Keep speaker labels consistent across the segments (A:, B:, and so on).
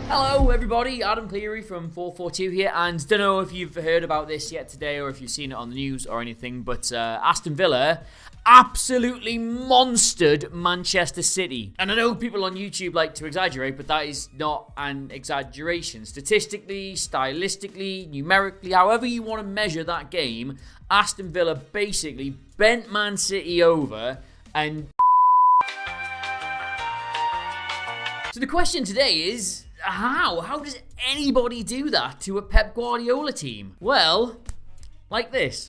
A: Hello everybody, Adam Cleary from 442 here, and don't know if you've heard about this yet today or if you've seen it on the news or anything, but Aston Villa absolutely monstered Manchester City. And I know people on YouTube like to exaggerate, but that is not an exaggeration. Statistically, stylistically, numerically, however you want to measure that game, Aston Villa basically bent Man City over and... So the question today is, how? How does anybody do that to a Pep Guardiola team? Well, like this.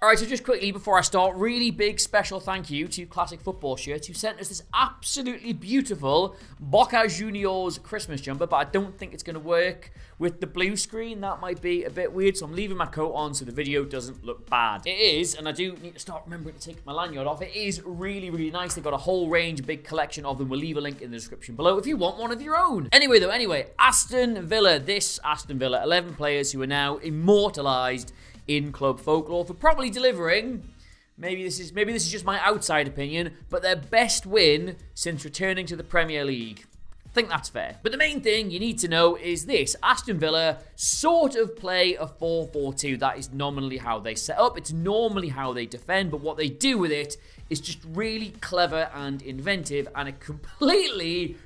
A: Alright, so just quickly before I start, really big special thank you to Classic Football Shirts who sent us this absolutely beautiful Boca Juniors Christmas jumper, but I don't think it's going to work with the blue screen. That might be a bit weird, so I'm leaving my coat on so the video doesn't look bad. It is, and I do need to start remembering to take my lanyard off, it is really, really nice. They've got a whole range, a big collection of them. We'll leave a link in the description below if you want one of your own. Anyway, Aston Villa, this Aston Villa, 11 players who are now immortalised in club folklore for probably delivering, maybe this is just my outside opinion, but their best win since returning to the Premier League. I think that's fair. But the main thing you need to know is this: Aston Villa sort of play a 4-4-2. That is nominally how they set up. It's normally how they defend, but what they do with it is just really clever and inventive, and it completely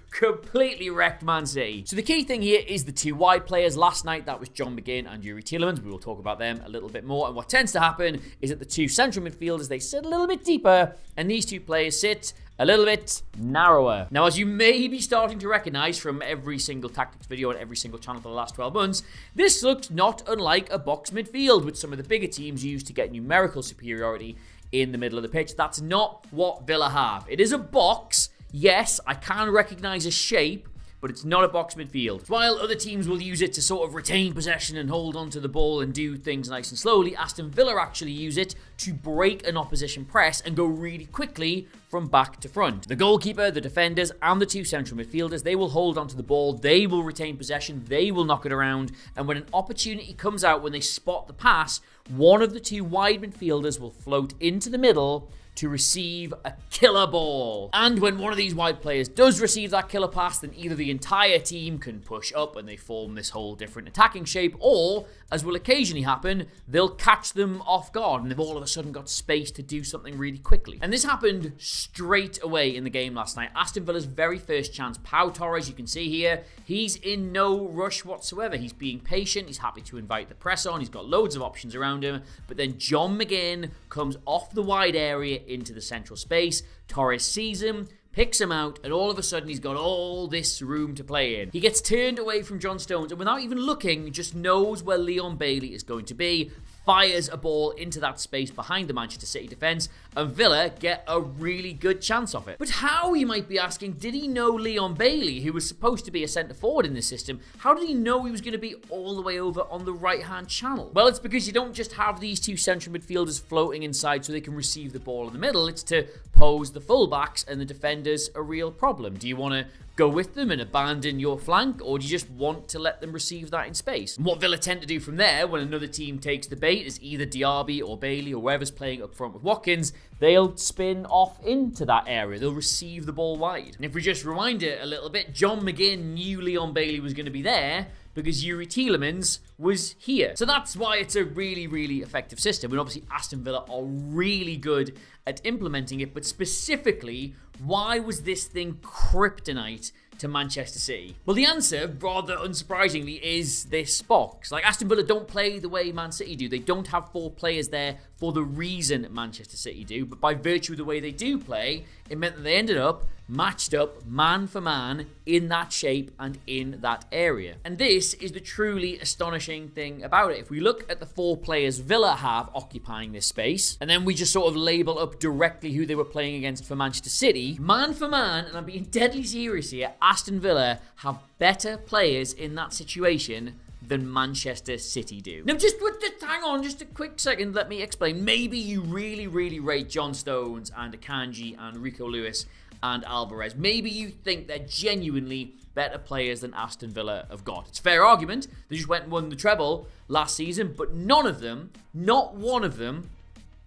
A: wrecked Man City. So the key thing here is the two wide players. Last night, that was John McGinn and Youri Tielemans. We will talk about them a little bit more. And what tends to happen is that the two central midfielders, they sit a little bit deeper, and these two players sit a little bit narrower. Now, as you may be starting to recognize from every single tactics video on every single channel for the last 12 months, this looks not unlike a box midfield, which some of the bigger teams use to get numerical superiority in the middle of the pitch. That's not what Villa have. It is a box. Yes, I can recognize a shape, but it's not a box midfield. While other teams will use it to sort of retain possession and hold onto the ball and do things nice and slowly, Aston Villa actually use it to break an opposition press and go really quickly from back to front. The goalkeeper, the defenders, and the two central midfielders, they will hold onto the ball, they will retain possession, they will knock it around, and when an opportunity comes out, when they spot the pass, one of the two wide midfielders will float into the middle to receive a killer ball. And when one of these wide players does receive that killer pass, then either the entire team can push up and they form this whole different attacking shape, or, as will occasionally happen, they'll catch them off guard and they've all of a sudden got space to do something really quickly. And this happened straight away in the game last night. Aston Villa's very first chance, Pau Torres, you can see here, he's in no rush whatsoever. He's being patient, he's happy to invite the press on, he's got loads of options around him, but then John McGinn comes off the wide area into the central space. Torres sees him, picks him out, and all of a sudden he's got all this room to play in. He gets turned away from John Stones, and without even looking, just knows where Leon Bailey is going to be, fires a ball into that space behind the Manchester City defence, and Villa get a really good chance of it. But how, you might be asking, did he know Leon Bailey, who was supposed to be a centre forward in this system, how did he know he was going to be all the way over on the right-hand channel? Well, it's because you don't just have these two central midfielders floating inside so they can receive the ball in the middle. It's to pose the fullbacks and the defenders a real problem. Do you want to go with them and abandon your flank, or do you just want to let them receive that in space? And what Villa tend to do from there, when another team takes the bait, is either Diaby or Bailey or whoever's playing up front with Watkins, they'll spin off into that area. They'll receive the ball wide. And if we just rewind it a little bit, John McGinn knew Leon Bailey was going to be there because Youri Tielemans was here. So that's why it's a really, really effective system. And obviously Aston Villa are really good at implementing it, but specifically, why was this thing kryptonite to Manchester City? Well, the answer, rather unsurprisingly, is this box. Like, Aston Villa don't play the way Man City do. They don't have four players there for the reason Manchester City do, but by virtue of the way they do play, it meant that they ended up matched up man for man in that shape and in that area. And this is the truly astonishing thing about it. If we look at the four players Villa have occupying this space, and then we just sort of label up directly who they were playing against for Manchester City, man for man, and I'm being deadly serious here, Aston Villa have better players in that situation than Manchester City do. Now, just hang on just a quick second, let me explain. Maybe you really, really rate John Stones and Akanji and Rico Lewis and Alvarez. Maybe you think they're genuinely better players than Aston Villa have got. It's a fair argument. They just went and won the treble last season, but none of them, not one of them,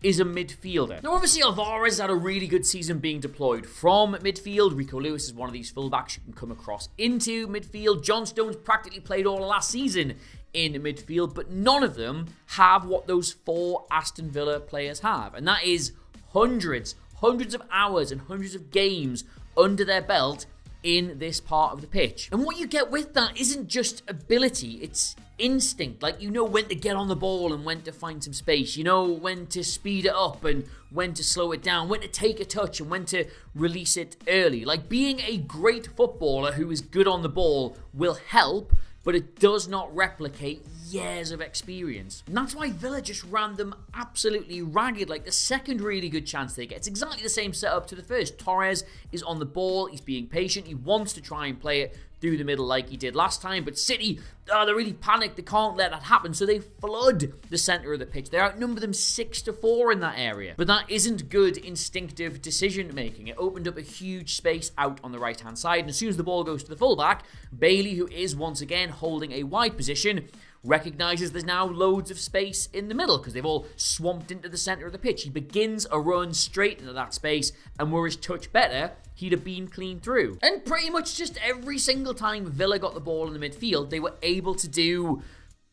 A: is a midfielder. Now, obviously, Alvarez had a really good season being deployed from midfield. Rico Lewis is one of these fullbacks you can come across into midfield. John Stones practically played all of last season in midfield, but none of them have what those 4 Aston Villa players have, and that is hundreds of hours and hundreds of games under their belt in this part of the pitch. And what you get with that isn't just ability, it's instinct. Like, you know when to get on the ball and when to find some space. You know when to speed it up and when to slow it down, when to take a touch and when to release it early. Like, being a great footballer who is good on the ball will help, but it does not replicate years of experience. And that's why Villa just ran them absolutely ragged. Like, the second really good chance they get, it's exactly the same setup to the first. Torres is on the ball, he's being patient, he wants to try and play it through the middle like he did last time, but City, they're really panicked, they can't let that happen, so they flood the centre of the pitch. They outnumber them 6-4 in that area. But that isn't good instinctive decision making. It opened up a huge space out on the right hand side, and as soon as the ball goes to the fullback, Bailey, who is once again holding a wide position, recognises there's now loads of space in the middle because they've all swamped into the centre of the pitch. He begins a run straight into that space, and were his touch better, he'd have been clean through. And pretty much just every single time Villa got the ball in the midfield, they were able to do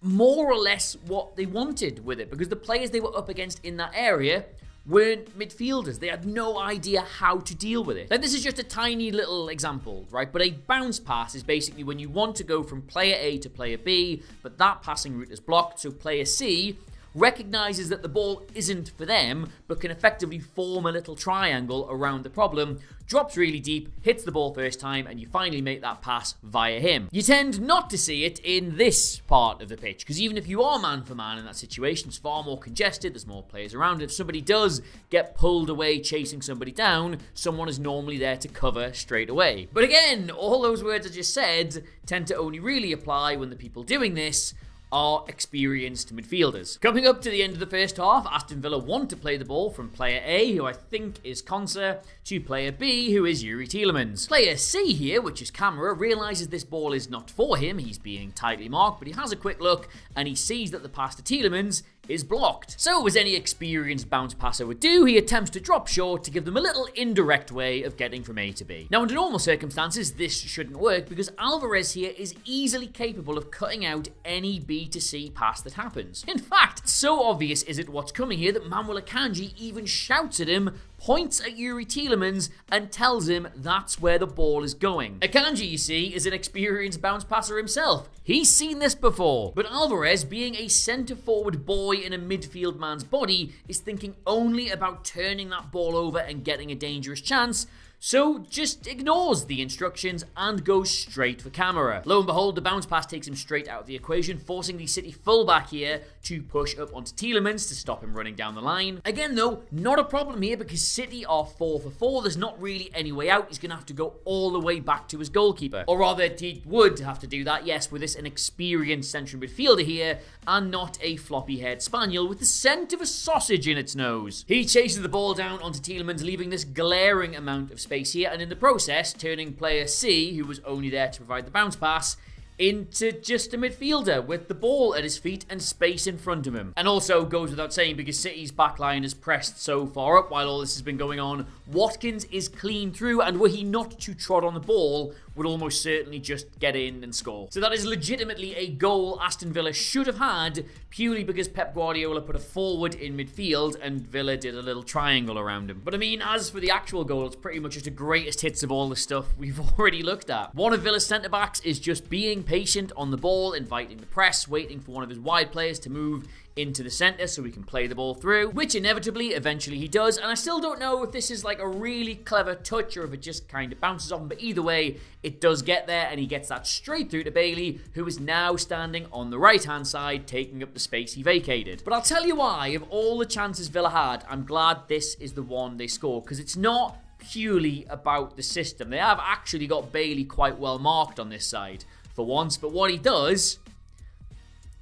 A: more or less what they wanted with it, because the players they were up against in that area weren't midfielders. They had no idea how to deal with it. Now, this is just a tiny little example, right? But a bounce pass is basically when you want to go from player A to player B, but that passing route is blocked, so player C recognises that the ball isn't for them, but can effectively form a little triangle around the problem, drops really deep, hits the ball first time, and you finally make that pass via him. You tend not to see it in this part of the pitch, because even if you are man for man in that situation, it's far more congested, there's more players around. If somebody does get pulled away chasing somebody down, someone is normally there to cover straight away. But again, all those words I just said tend to only really apply when the people doing this are experienced midfielders. Coming up to the end of the first half, Aston Villa want to play the ball from player A, who I think is Konsa, to player B, who is Youri Tielemans. Player C here, which is Camera, realises this ball is not for him. He's being tightly marked, but he has a quick look and he sees that the pass to Tielemans is blocked. So, as any experienced bounce passer would do, he attempts to drop short to give them a little indirect way of getting from A to B. Now, under normal circumstances, this shouldn't work because Alvarez here is easily capable of cutting out any B to C pass that happens. In fact, so obvious is it what's coming here that Manuel Akanji even shouts at him, points at Youri Tielemans, and tells him that's where the ball is going. Akanji, you see, is an experienced bounce passer himself. He's seen this before. But Alvarez, being a centre-forward boy in a midfield man's body, is thinking only about turning that ball over and getting a dangerous chance, so just ignores the instructions and goes straight for Camera. Lo and behold, the bounce pass takes him straight out of the equation, forcing the City fullback here to push up onto Tielemans to stop him running down the line. Again though, not a problem here because City are 4 for 4. There's not really any way out. He's going to have to go all the way back to his goalkeeper. Or rather, he would have to do that, yes, with this an experienced central midfielder here and not a floppy-haired spaniel with the scent of a sausage in its nose. He chases the ball down onto Tielemans, leaving this glaring amount of space here, and in the process turning player C, who was only there to provide the bounce pass, into just a midfielder with the ball at his feet and space in front of him. And also goes without saying, because City's backline is pressed so far up while all this has been going on, Watkins is clean through, and were he not to trot on the ball, would almost certainly just get in and score. So that is legitimately a goal Aston Villa should have had, purely because Pep Guardiola put a forward in midfield and Villa did a little triangle around him. But I mean, as for the actual goal, it's pretty much just a greatest hits of all the stuff we've already looked at. One of Villa's centre-backs is just being patient on the ball, inviting the press, waiting for one of his wide players to move into the centre so he can play the ball through, which inevitably, eventually he does, and I still don't know if this is like a really clever touch or if it just kind of bounces off him, but either way, it does get there, and he gets that straight through to Bailey, who is now standing on the right-hand side, taking up the space he vacated. But I'll tell you why, of all the chances Villa had, I'm glad this is the one they scored, because it's not purely about the system. They have actually got Bailey quite well marked on this side, for once, but what he does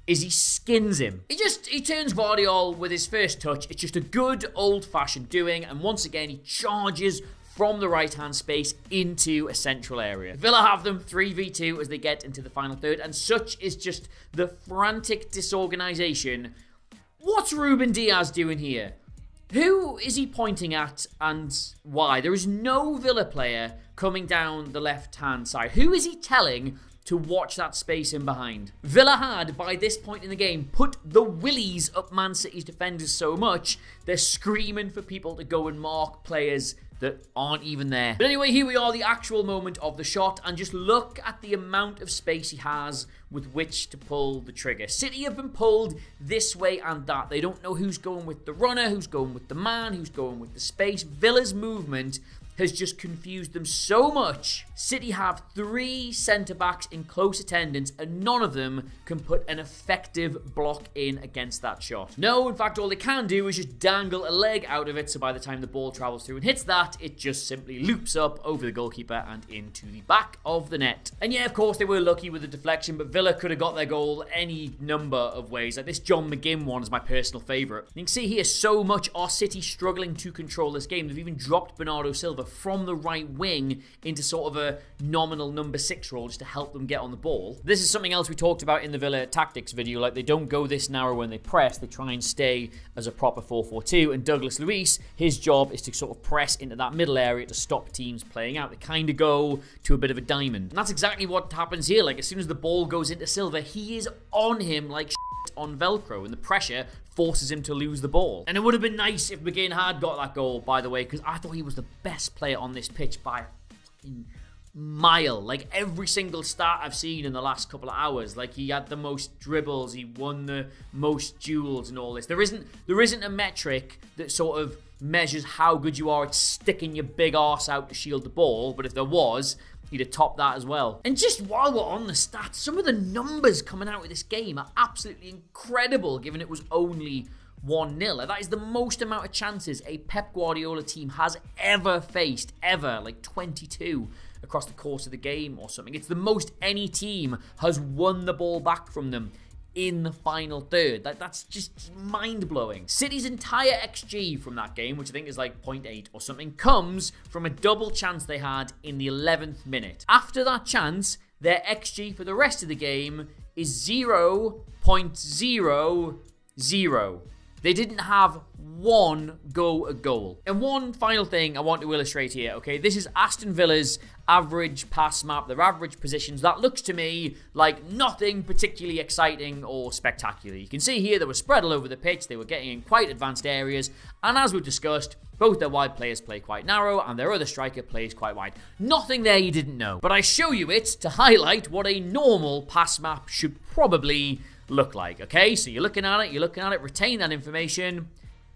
A: is he skins him. He turns Guardiola with his first touch. It's just a good old-fashioned doing, and once again he charges from the right-hand space into a central area. Villa have them 3v2 as they get into the final third, and such is just the frantic disorganisation. What's Ruben Diaz doing here? Who is he pointing at and why? There is no Villa player coming down the left-hand side. Who is he telling to watch that space in behind? Villa had, by this point in the game, put the willies up Man City's defenders so much, they're screaming for people to go and mark players that aren't even there. But anyway, here we are, the actual moment of the shot, and just look at the amount of space he has with which to pull the trigger. City have been pulled this way and that. They don't know who's going with the runner, who's going with the man, who's going with the space. Villa's movement has just confused them so much. City have 3 centre-backs in close attendance, and none of them can put an effective block in against that shot. No, in fact, all they can do is just dangle a leg out of it, so by the time the ball travels through and hits that, it just simply loops up over the goalkeeper and into the back of the net. And yeah, of course, they were lucky with the deflection, but Villa could have got their goal any number of ways. Like this John McGinn one is my personal favourite. You can see here so much are City struggling to control this game. They've even dropped Bernardo Silva from the right wing into sort of a nominal number 6 role just to help them get on the ball. This is something else we talked about in the Villa tactics video. Like, they don't go this narrow when they press. They try and stay as a proper 4-4-2. And Douglas Luiz, his job is to sort of press into that middle area to stop teams playing out. They kind of go to a bit of a diamond. And that's exactly what happens here. Like, as soon as the ball goes into Silva, he is on him like on Velcro, and the pressure forces him to lose the ball. And it would have been nice if McGinn had got that goal, by the way, because I thought he was the best player on this pitch by a fucking mile. Like, every single stat I've seen in the last couple of hours, like, he had the most dribbles, he won the most duels and all this. There isn't a metric that sort of measures how good you are at sticking your big arse out to shield the ball, but if there was, he'd have topped that as well. And just while we're on the stats, some of the numbers coming out of this game are absolutely incredible, given it was only 1-0. That is the most amount of chances a Pep Guardiola team has ever faced, ever, like 22 across the course of the game or something. It's the most any team has won the ball back from them in the final third. That's just mind-blowing. City's entire XG from that game, which I think is like 0.8 or something, comes from a double chance they had in the 11th minute. After that chance, their XG for the rest of the game is 0.00. They didn't have one go a goal. And one final thing I want to illustrate here, okay? This is Aston Villa's average pass map, their average positions. That looks to me like nothing particularly exciting or spectacular. You can see here they were spread all over the pitch. They were getting in quite advanced areas. And as we've discussed, both their wide players play quite narrow and their other striker plays quite wide. Nothing there you didn't know. But I show you it to highlight what a normal pass map should probably look like, okay? So you're looking at it, retain that information.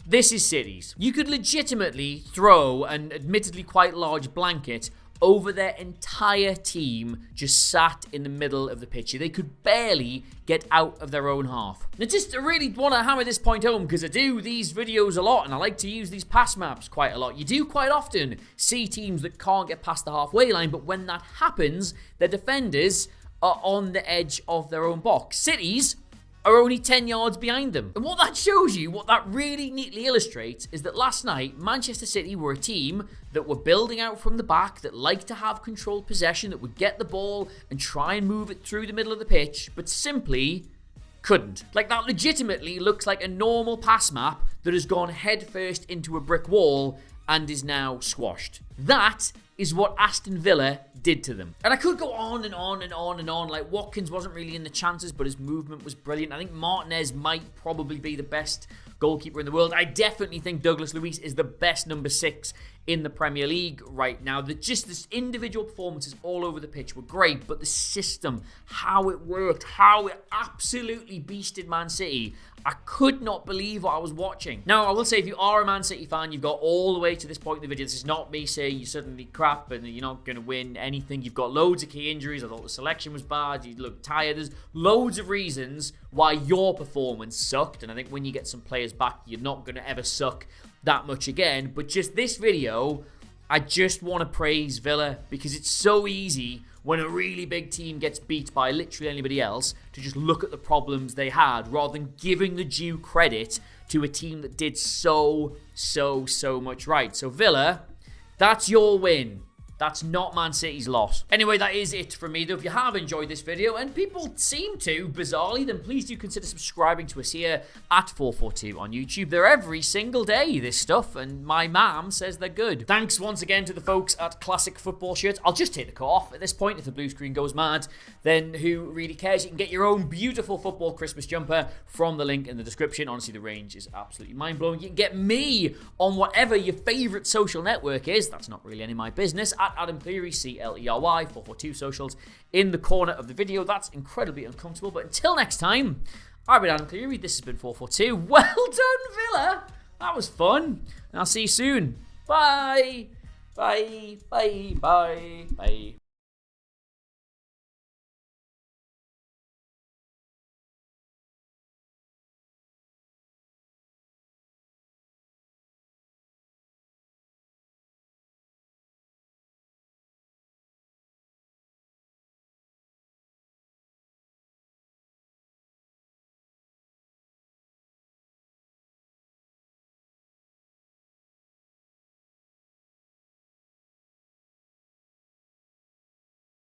A: This is City's. You could legitimately throw an admittedly quite large blanket over their entire team just sat in the middle of the pitch. They could barely get out of their own half. Now, just I really want to hammer this point home, because I do these videos a lot and I like to use these pass maps quite a lot. You do quite often see teams that can't get past the halfway line, but when that happens, their defenders are on the edge of their own box. City's are only 10 yards behind them. And what that shows you, what that really neatly illustrates, is that last night, Manchester City were a team that were building out from the back, that liked to have controlled possession, that would get the ball and try and move it through the middle of the pitch, but simply couldn't. Like, that legitimately looks like a normal pass map that has gone headfirst into a brick wall and is now squashed. That is what Aston Villa did to them. And I could go on and on and on and on. Like, Watkins wasn't really in the chances, but his movement was brilliant. I think Martinez might probably be the best goalkeeper in the world. I definitely think Douglas Luiz is the best number 6 in the Premier League right now. Just this individual performances all over the pitch were great, but the system, how it worked, how it absolutely beasted Man City, I could not believe what I was watching. Now, I will say, if you are a Man City fan, you've got all the way to this point in the video. This is not me saying you're suddenly crap and you're not going to win anything. You've got loads of key injuries. I thought the selection was bad. You look tired. There's loads of reasons why your performance sucked. And I think when you get some players back, you're not going to ever suck that much again. But just this video, I just want to praise Villa, because it's so easy when a really big team gets beat by literally anybody else to just look at the problems they had rather than giving the due credit to a team that did so much right. So Villa, that's your win. That's not Man City's loss. Anyway, that is it from me, though. If you have enjoyed this video, and people seem to, bizarrely, then please do consider subscribing to us here at 442 on YouTube. They're every single day, this stuff, and my mom says they're good. Thanks once again to the folks at Classic Football Shirts. I'll just take the cut off at this point. If the blue screen goes mad, then who really cares? You can get your own beautiful football Christmas jumper from the link in the description. Honestly, the range is absolutely mind-blowing. You can get me on whatever your favourite social network is. That's not really any of my business. At Adam Cleary, Clery, 442 socials in the corner of the video. That's incredibly uncomfortable. But until next time, I've been Adam Cleary. This has been 442. Well done, Villa. That was fun. And I'll see you soon. Bye. Bye. Bye. Bye. Bye.